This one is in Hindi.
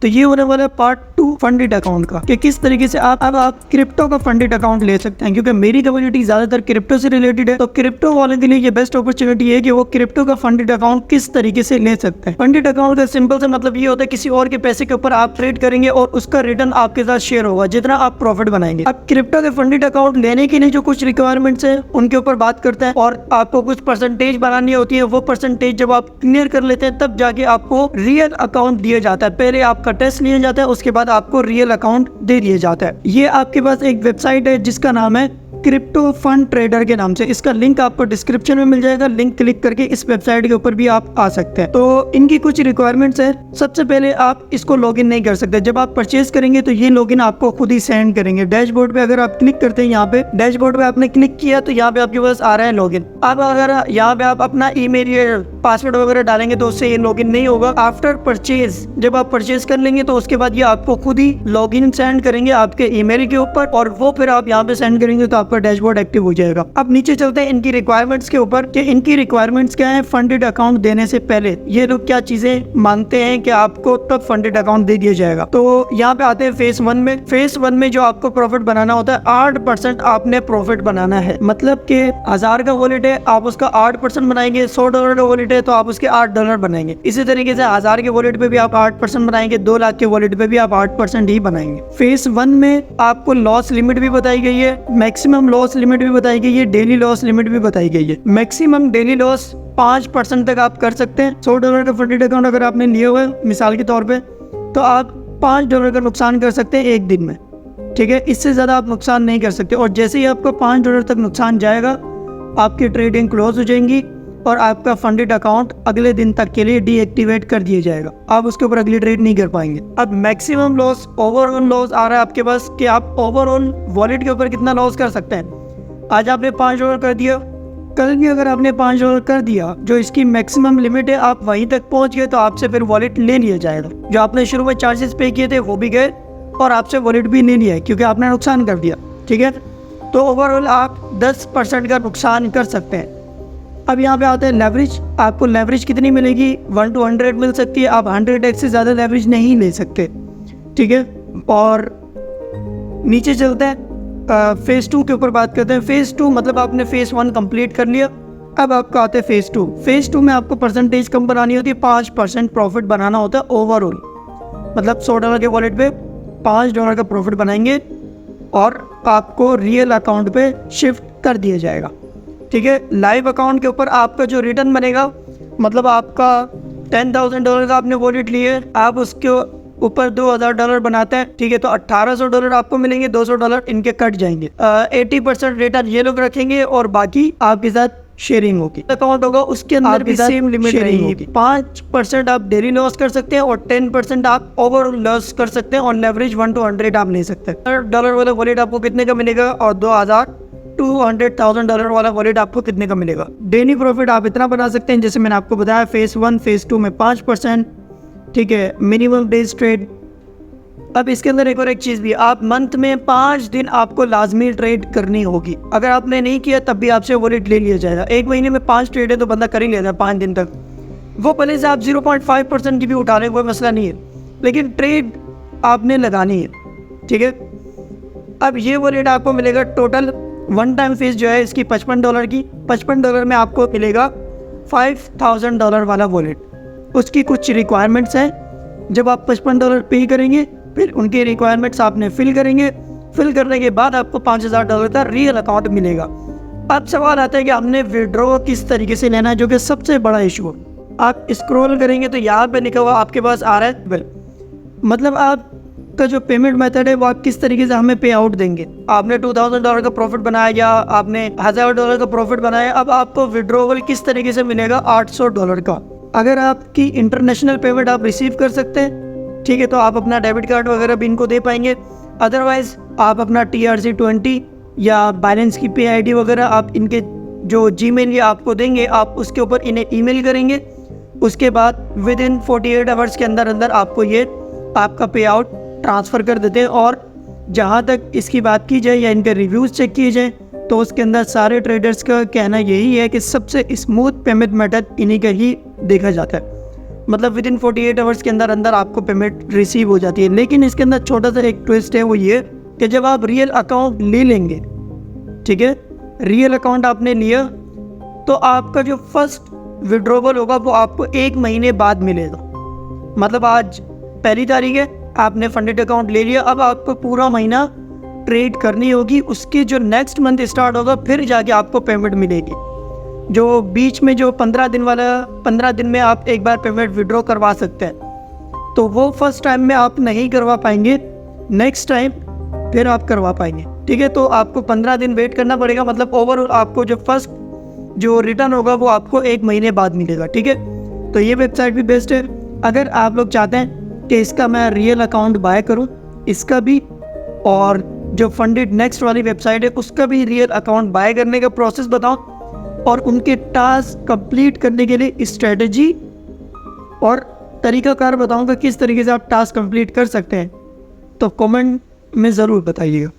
तो ये होने वाला है पार्ट 2 फंडेड अकाउंट का, कि किस तरीके से आप क्रिप्टो का फंडेड अकाउंट ले सकते हैं। क्योंकि मेरी कम्युनिटी ज्यादातर क्रिप्टो से रिलेटेड है, तो क्रिप्टो वाले के लिए ये बेस्ट अपॉर्चुनिटी है कि वो क्रिप्टो का फंडेड अकाउंट किस तरीके से ले सकते हैं। फंडेड अकाउंट का सिंपल से मतलब ये होता है किसी और के पैसे के ऊपर आप ट्रेड करेंगे और उसका रिटर्न आपके साथ शेयर होगा जितना आप प्रॉफिट बनाएंगे। अब क्रिप्टो के फंडेड अकाउंट लेने के लिए जो कुछ रिक्वायरमेंट्स है उनके ऊपर बात करते हैं, और आपको कुछ परसेंटेज बनानी होती है। वो परसेंटेज जब आप क्लियर कर लेते हैं तब जाके आपको रियल अकाउंट दिया जाता है। पहले आपका टेस्ट लिया जाता है, उसके बाद आपको रियल अकाउंट दे दिया जाता है। ये आपके पास एक वेबसाइट है जिसका नाम है क्रिप्टो फंड ट्रेडर के नाम से। इसका लिंक आपको डिस्क्रिप्शन में मिल जाएगा। लिंक क्लिक करके इस वेबसाइट के ऊपर भी आप आ सकते हैं। तो इनकी कुछ रिक्वायरमेंट्स है। सबसे पहले आप इसको लॉगिन नहीं कर सकते। जब आप परचेज करेंगे तो ये लॉगिन आपको खुद ही सेंड करेंगे। डैशबोर्ड पे अगर आप क्लिक करते हैं, यहाँ पे डैशबोर्ड पे आपने क्लिक किया तो यहाँ पे आपके पास आ रहा है लॉगिन। अब अगर यहाँ पे आप अपना ईमेल या पासवर्ड वगैरह डालेंगे तो उससे ये लॉगिन नहीं होगा। आफ्टर परचेज, जब आप परचेज कर लेंगे तो उसके बाद ये आपको खुद ही लॉगिन सेंड करेंगे आपके ईमेल के ऊपर, और वो फिर आप यहाँ पे सेंड करेंगे तो आपका डैशबोर्ड एक्टिव हो जाएगा। अब नीचे चलते हैं इनकी रिक्वायरमेंट्स के ऊपर कि इनकी रिक्वायरमेंट्स क्या है फंडेड अकाउंट देने से पहले। ये लोग क्या चीजें मांगते हैं कि आपको तब फंडेड अकाउंट दे दिया जाएगा। तो यहाँ पे आते हैं फेज 1 में। फेज 1 में जो आपको प्रॉफिट बनाना होता है 8% आपने प्रॉफिट बनाना है। मतलब कि 1000 का वॉलेट है, आप उसका 8% बनाएंगे। $100 का वॉलेट है तो आप उसके $8 बनाएंगे। इसी तरीके से 1000 के वॉलेट पे भी आप 8% बनाएंगे, 2 लाख के वॉलेट पे भी आप 8% ही बनाएंगे। फेज 1 में आपको लॉस लिमिट भी बताई गई है, मैक्सिमम लॉस लिमिट भी बताई गई है, डेली लॉस लिमिट भी बताई गई है। मैक्सिमम डेली लॉस 5% तक आप कर सकते हैं। $100 का फंडेड अकाउंट अगर आपने लिए हुए मिसाल के तौर पे, तो आप $5 का नुकसान कर सकते हैं एक दिन में। ठीक है, इससे ज़्यादा आप नुकसान नहीं कर सकते। और जैसे ही आपको $5 तक नुकसान जाएगा, आपकी ट्रेडिंग क्लोज हो जाएंगी और आपका फंडेड अकाउंट अगले दिन तक के लिए डीएक्टिवेट कर दिया जाएगा। आप उसके ऊपर अगली ट्रेड नहीं कर पाएंगे। अब मैक्सिमम लॉस, ओवरऑल लॉस आ रहा है आपके पास कि आप ओवरऑल वॉलेट के ऊपर कितना लॉस कर सकते हैं। आज आपने $5 कर दिया, कल भी अगर आपने $5 कर दिया, जो इसकी मैक्सिमम लिमिट है, आप वहीं तक पहुंच गए तो आपसे फिर वॉलेट ले लिया जाएगा। जो आपने शुरू में चार्जेस पे किए थे वो भी गए और आपसे वॉलेट भी ले लिया है क्योंकि आपने नुकसान कर दिया। ठीक है, तो ओवरऑल आप 10% का नुकसान कर सकते हैं। अब यहाँ पे आते हैं लेवरेज। आपको लेवरेज कितनी मिलेगी? 1 to 100 मिल सकती है। आप 100x से ज़्यादा लेवरेज नहीं ले सकते। ठीक है, और नीचे चलते हैं फेज 2 के ऊपर बात करते हैं। फेज 2 मतलब आपने फेज 1 कंप्लीट कर लिया। अब आपको आते हैं फेज 2। फेज 2 में आपको परसेंटेज कम बनानी होती है, 5% प्रॉफिट बनाना होता है ओवरऑल। मतलब $100 के वॉलेट पे $5 का प्रॉफिट बनाएंगे और आपको रियल अकाउंट पे शिफ्ट कर दिया जाएगा। ठीक है, लाइव अकाउंट के ऊपर आपका जो रिटर्न बनेगा, मतलब आपका $10,000 का आपने वॉलेट लिए, आप उसके ऊपर $2,000 बनाते हैं। ठीक है, तो $1,800 आपको मिलेंगे, $200 इनके कट जाएंगे। 80% रिटर्न ये लोग रखेंगे और बाकी आपके साथ शेयरिंग होगी। अकाउंट होगा उसके अंदर भी सेम लिमिट रहेगी। 5% आप डेली लॉस कर सकते हैं और 10% आप ओवर लॉस कर सकते हैं, और लेवरेज 1 to 100 आप ले सकते हैं। $100 वाला वॉलेट आपको कितने का मिलेगा और $200,000 वाला वॉलेट आपको कितने का मिलेगा। डेली प्रॉफिट आप इतना बना सकते हैं जैसे मैंने आपको बताया, फेज 1 फेज 2 में 5%। ठीक है, मिनिमम डेज ट्रेड। अब इसके अंदर एक और एक चीज़ भी, आप मंथ में 5 दिन आपको लाजमी ट्रेड करनी होगी। अगर आपने नहीं किया तब भी आपसे वॉलेट ले लिया जाएगा। एक महीने में 5 ट्रेड है तो बंदा कर ही लेता है 5 दिन तक। वो भले से आप 0.5% की भी उठा रहे हैं, कोई मसला नहीं है, लेकिन ट्रेड आपने लगानी है। ठीक है, अब ये वॉलेट आपको मिलेगा टोटल 1 टाइम फीस जो है इसकी $55 की। $55 में आपको मिलेगा $5,000 वाला वॉलेट। उसकी कुछ रिक्वायरमेंट्स हैं। जब आप $55 पे करेंगे, फिर उनके रिक्वायरमेंट्स आपने फिल करेंगे। फिल करने के बाद आपको $5,000 का रियल अकाउंट मिलेगा। अब सवाल आता है कि हमने विड्रॉ किस तरीके से लेना है, जो कि सबसे बड़ा इशू है। आप स्क्रॉल करेंगे तो यहाँ पे लिखा हुआ आपके पास आ रहा है बिल, मतलब आपका जो पेमेंट मेथड है वो आप किस तरीके से हमें पे आउट देंगे। आपने $2,000 का प्रॉफिट बनाया या आपने $1,000 का प्रॉफिट बनाया, अब आपको विड्रॉवल किस तरीके से मिलेगा $800 का। अगर आपकी इंटरनेशनल पेमेंट आप रिसीव कर सकते हैं, ठीक है, तो आप अपना डेबिट कार्ड वगैरह भी इनको दे पाएंगे। अदरवाइज आप अपना TRC20 या बैलेंस की पे ID वगैरह आप इनके जो जीमेल ये आपको देंगे, आप उसके ऊपर इन्हें ईमेल करेंगे। उसके बाद विद इन 48 आवर्स के अंदर अंदर आपको ये आपका पे आउट ट्रांसफ़र कर देते हैं। और जहाँ तक इसकी बात की जाए या इनके रिव्यूज़ चेक किए जाए, तो उसके अंदर सारे ट्रेडर्स का कहना यही है कि सबसे स्मूथ पेमेंट मेथड इन्हीं का ही देखा जाता है। मतलब विद इन 48 आवर्स के अंदर अंदर आपको पेमेंट रिसीव हो जाती है। लेकिन इसके अंदर छोटा सा एक ट्विस्ट है, वो ये कि जब आप रियल अकाउंट ले लेंगे, ठीक है, रियल अकाउंट आपने लिया तो आपका जो फर्स्ट विड्रॉवल होगा वो आपको 1 महीने बाद मिलेगा। मतलब आज 1 तारीख है, आपने फंडेड अकाउंट ले लिया, अब आपको पूरा महीना ट्रेड करनी होगी, उसके जो नेक्स्ट मंथ स्टार्ट होगा फिर जाके आपको पेमेंट मिलेगी। जो बीच में जो 15 दिन वाला, 15 दिन में आप एक बार पेमेंट विड्रॉ करवा सकते हैं, तो वो फर्स्ट टाइम में आप नहीं करवा पाएंगे, नेक्स्ट टाइम फिर आप करवा पाएंगे, ठीक है। तो आपको 15 दिन वेट करना पड़ेगा, मतलब ओवरऑल आपको जो फर्स्ट जो रिटर्न होगा वो आपको 1 महीने बाद मिलेगा, ठीक है। तो ये वेबसाइट भी बेस्ट है। अगर आप लोग चाहते हैं कि इसका मैं रियल अकाउंट बाय करूं, इसका भी, और जो फंडेड नेक्स्ट वाली वेबसाइट है उसका भी रियल अकाउंट बाय करने का प्रोसेस बताऊं और उनके टास्क कंप्लीट करने के लिए स्ट्रेटजी और तरीकाकार बताऊंगा किस तरीके से आप टास्क कंप्लीट कर सकते हैं, तो कमेंट में ज़रूर बताइएगा।